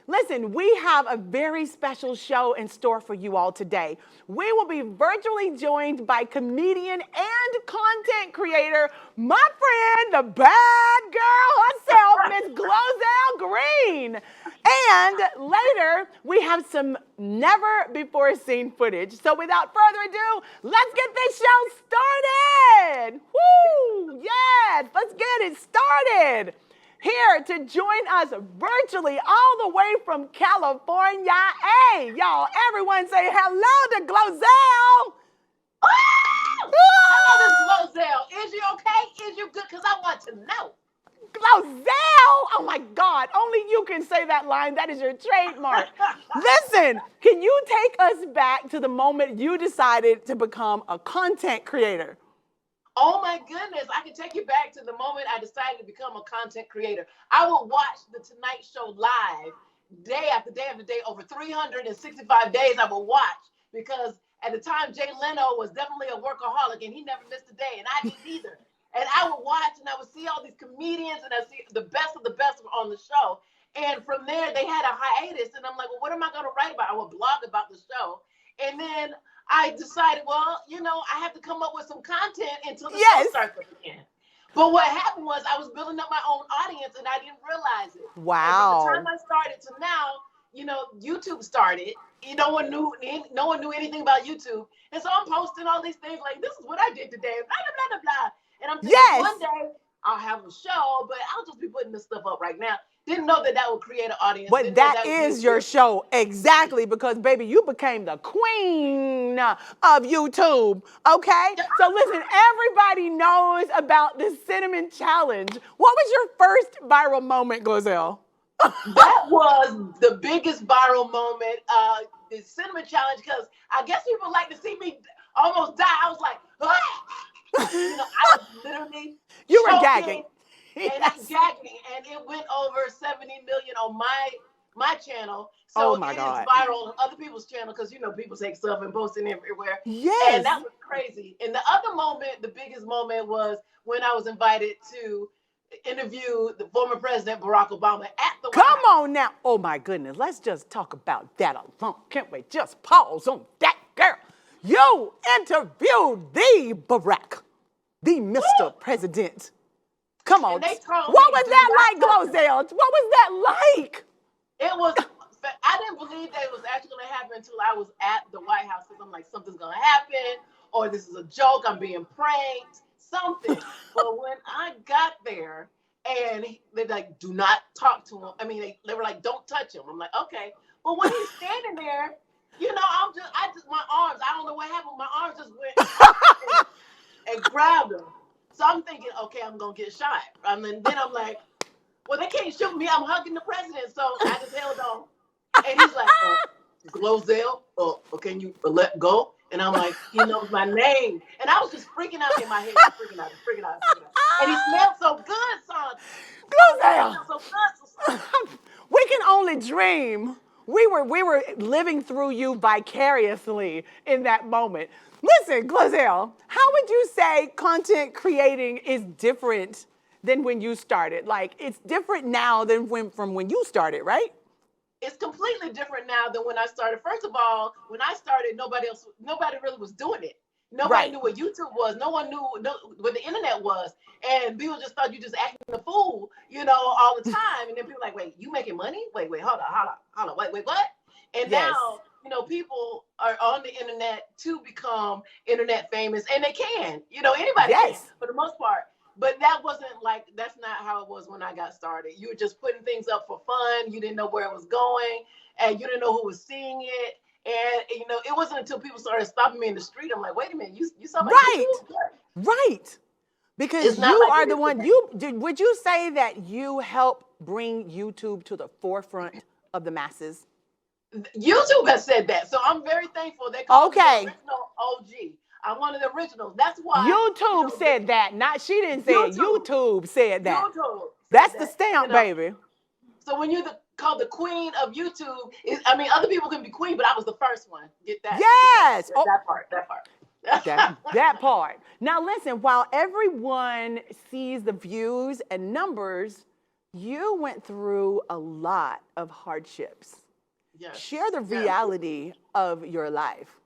Listen, we have a very special show in store for you all today. We will be virtually joined by comedian and content creator, my friend, the bad girl herself, Miss Glozell Green. And later, we have some never before seen footage. So without further ado, let's get this show started. Woo! Yes, let's get it started. Here to join us virtually all the way from California. Hey, y'all, everyone say hello to Glozell. Hello, Miss Glozell. Is you okay? Is you good? Because I want to know. Glozell! Oh my God, only you can say that line. That is your trademark. Listen, can you take us back to the moment you decided to become a content creator? Oh my goodness, I can take you back to the moment I decided to become a content creator. I would watch The Tonight Show live day after day after day. Over 365 days I would watch, because at the time Jay Leno was definitely a workaholic and he never missed a day, and I didn't either. And I would watch and I would see all these comedians and I see the best of the best on the show. And from there they had a hiatus and I'm like, well, what am I going to write about? I would blog about the show. And then I decided, well, you know, I have to come up with some content until the show starts up again. But what happened was I was building up my own audience and I didn't realize it. Wow. And from the time I started to now, you know, YouTube started. No one knew anything about YouTube. And so I'm posting all these things like, this is what I did today, blah, blah, blah, blah, blah. And I'm thinking one day I'll have a show, but I'll just be putting this stuff up right now. Didn't know that would create an audience. But that is your show. Exactly, because baby, you became the queen of YouTube, okay? So listen, everybody knows about the Cinnamon Challenge. What was your first viral moment, Glozell? That was the biggest viral moment, the Cinnamon Challenge, because I guess people like to see me almost die. I was like, ah! You know, I was literally you were gagging. And I'm gagging, and it went over 70 million on my channel. So it is viral on other people's channel because, you know, people take stuff and post it everywhere. Yes. And that was crazy. And the other moment, the biggest moment, was when I was invited to interview the former President Barack Obama at the White House. Come on now. Oh my goodness. Let's just talk about that alone. Can't we just pause on that, girl? You interviewed the Barack, the Mr. President. Come on. What was that like, Glozell? What was that like? It was, I didn't believe that it was actually going to happen until I was at the White House, because I'm like, something's going to happen, or this is a joke, I'm being pranked, something. But when I got there, and they're like, do not talk to him. I mean, they were like, don't touch him. I'm like, okay. But when he's standing there, you know, my arms, I don't know what happened. My arms just went and grabbed him. So I'm thinking, okay, I'm going to get shot. And then I'm like, well, they can't shoot me. I'm hugging the president. So I just held on. And he's like, Glozell, can you let go? And I'm like, he knows my name. And I was just freaking out in my head. Freaking out. And he smelled so good, son. Glozell. We can only dream. We were living through you vicariously in that moment. Listen, Glozell, how would you say content creating is different than when you started? Like, it's different now than from when you started, right? It's completely different now than when I started. First of all, when I started, nobody really was doing it. Nobody knew what YouTube was. No one knew what the internet was. And people just thought you just acting a fool, you know, all the time. And then people were like, wait, you making money? Wait, hold on, wait, what? And now, you know, people are on the internet to become internet famous, and they can. You know, anybody can, for the most part. But that's not how it was when I got started. You were just putting things up for fun. You didn't know where it was going, and you didn't know who was seeing it. And, you know, it wasn't until people started stopping me in the street. I'm like, wait a minute, you saw my YouTube? Right. Because you are the one, would you say that you help bring YouTube to the forefront of the masses? YouTube has said that, so I'm very thankful. They call me the original OG. I'm one of the originals. That's why YouTube said that. Not she didn't say it. YouTube said that. YouTube. That's the stamp, baby. So when you're called the queen of YouTube, I mean, other people can be queen, but I was the first one. Get that? Yes. That part. that part. Now listen, while everyone sees the views and numbers, You went through a lot of hardships. Yes. Share the Yes. reality of your life.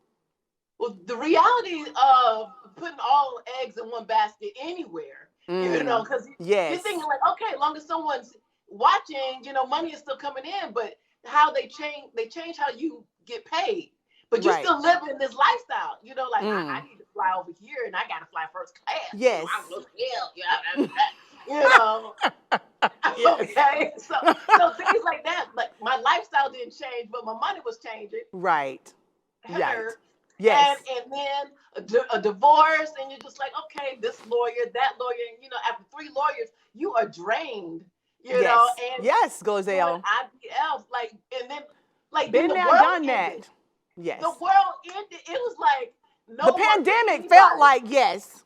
Well, the reality of putting all eggs in one basket anywhere, because you're Yes. thinking like, okay, as long as someone's watching, money is still coming in, but how they change how you get paid. But you Right. still live in this lifestyle, like I need to fly over here and I got to fly first class. Yes. I'm going to hell, Yes. Okay. So things like that, like my lifestyle didn't change, but my money was changing. Right. Right. Yes. And then a divorce, and you're just like, okay, this lawyer, that lawyer, and after 3 lawyers, you are drained, Yes. and Yes, Glozell. IPL, and then Been the there, world done ended. that. Yes. The world ended. It was like The pandemic felt like, yes.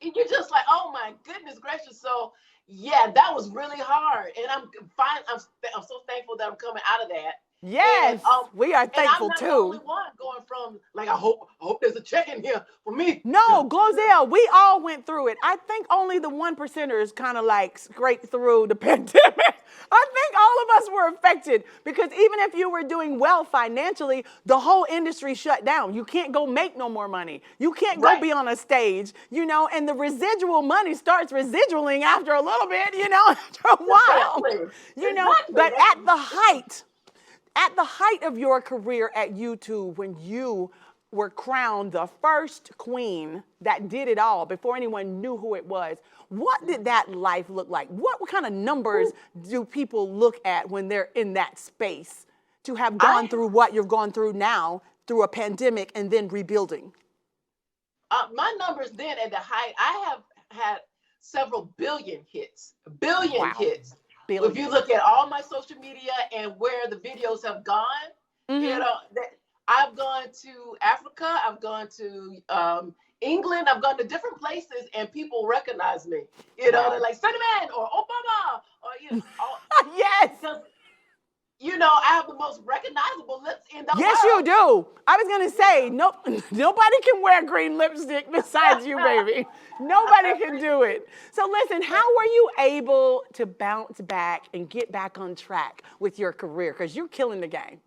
And you're just like, oh my goodness gracious. So yeah, that was really hard, and I'm fine. I'm so thankful that I'm coming out of that. Yes, and, we are thankful and I'm not too. the only one going from like, I hope there's a check in here for me. No, Glozell, we all went through it. I think only the 1%ers kind of like scraped through the pandemic. I think all of us were affected because even if you were doing well financially, the whole industry shut down. You can't go make no more money. You can't go be on a stage, and the residual money starts residualing after a little bit, after a while. Exactly. But at the height of your career at YouTube, when you were crowned the first queen that did it all before anyone knew who it was, what did that life look like? What kind of numbers do people look at when they're in that space to have gone through what you've gone through now through a pandemic and then rebuilding? My numbers then at the height, I have had several billion hits. Hits. Billion. If you look at all my social media and where the videos have gone, I've gone to Africa, I've gone to England, I've gone to different places, and people recognize me. They're like Cinnamon or Obama or yes. Because, I have the most recognizable lips in the world. Yes, you do. I was gonna say, nope, nobody can wear green lipstick besides you, baby. Nobody can do it. So listen, how were you able to bounce back and get back on track with your career? Because you're killing the game.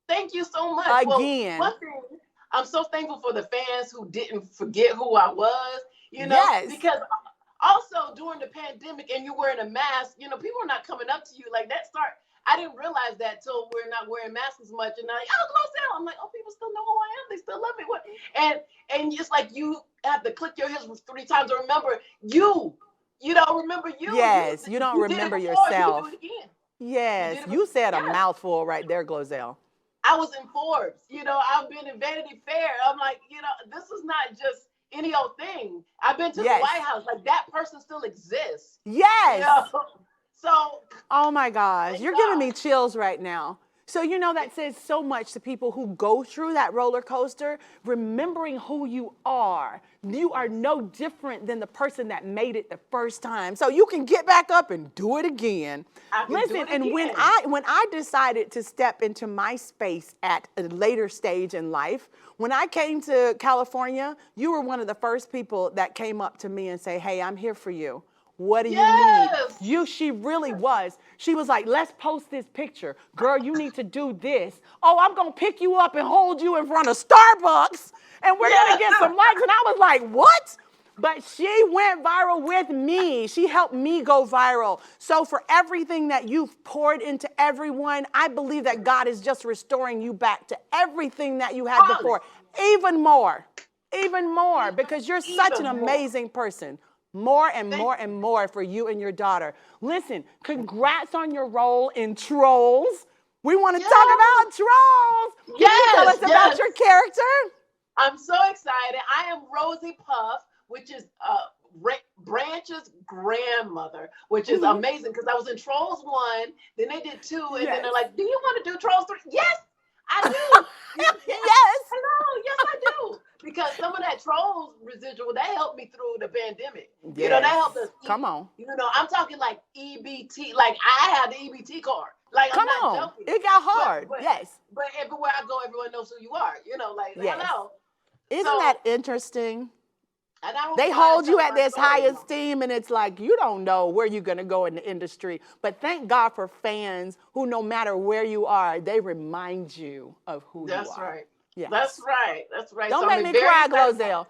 Thank you so much. Again. Well, one thing, I'm so thankful for the fans who didn't forget who I was, because also during the pandemic and you're wearing a mask, people are not coming up to you like that. I didn't realize that till we're not wearing masks as much. And they're like, oh, Glozell. I'm like, oh, people still know who I am. They still love me. What? And it's like you have to click your heels 3 times to remember you. You don't remember you. Yes, you don't remember yourself. You do it again. Yes, you said a mouthful right there, Glozell. I was in Forbes. I've been in Vanity Fair. I'm like, this is not just any old thing. I've been to the White House. Like, that person still exists. Yes. So. Oh my gosh, you're giving me chills right now. So that says so much to people who go through that roller coaster, remembering who you are. You are no different than the person that made it the first time. So you can get back up and do it again. Listen, and when I decided to step into my space at a later stage in life, when I came to California, you were one of the first people that came up to me and say, hey, I'm here for you. What do you need? She really was. She was like, let's post this picture. Girl, you need to do this. Oh, I'm going to pick you up and hold you in front of Starbucks, and we're going to get some likes. And I was like, what? But she went viral with me. She helped me go viral. So for everything that you've poured into everyone, I believe that God is just restoring you back to everything that you had before. Even more, because you're such an amazing person. More and more and more for you and your daughter. Listen, congrats on your role in Trolls. We want to talk about Trolls. Can you tell us about your character? I'm so excited. I am Rosie Puff, which is Branch's grandmother, which is amazing because I was in Trolls 1, then they did 2, and then they're like, do you want to do Trolls 3? Yes, I do. Yes. Hello, yes, I do. Because some of that Trolls residual, that helped me through the pandemic. That helped us. Come on. I'm talking like EBT. Like, I had the EBT card. Like, I'm not joking. It got hard. But everywhere I go, everyone knows who you are. Hello. Isn't that interesting? And I They was why I hold you tell at my this high story. esteem, and it's like you don't know where you're going to go in the industry. But thank God for fans who, no matter where you are, they remind you of who you That's are. right. Yes. That's right. That's right. Don't So make I'm me very cry, excited. Glozell.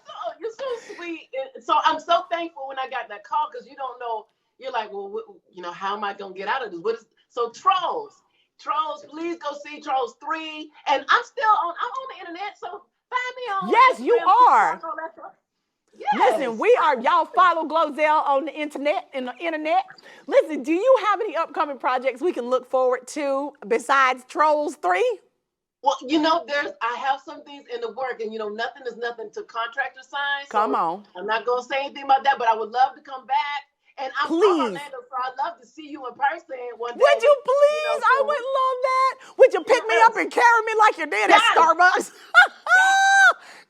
Oh, you're so sweet. And so I'm so thankful when I got that call because you don't know. You're like, well, how am I gonna get out of this? So Trolls? Please go see Trolls 3. And I'm on the internet, so find me on Yes, you Instagram, are. TikTok, all that stuff. Listen, Yes. we are, y'all follow Glozell on the internet, Listen, do you have any upcoming projects we can look forward to besides Trolls 3? Well, I have some things in the work, and nothing is nothing to contractor sign. Come So on. I'm not gonna say anything about that, but I would love to come back. And I'm from Please. Orlando, so I'd love to see you in person one day. Would you please? I So would love that. Would you pick me up and carry me like you did at Yes. Starbucks? Yes.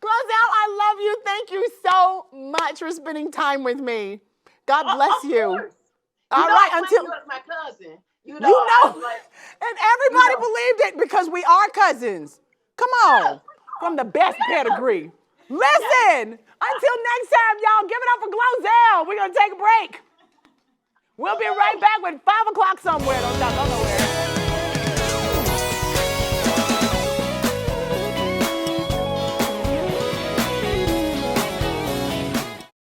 Glozell, I love you. Thank you so much for spending time with me. God bless Of you. course. All right, I until you as my cousin. you know, I'm like, and everybody believed it because we are cousins. Come on, from the best pedigree. Listen, until next time, y'all, give it up for Glozell. We're gonna take a break. We'll be right back with 5 o'clock somewhere. Don't go nowhere.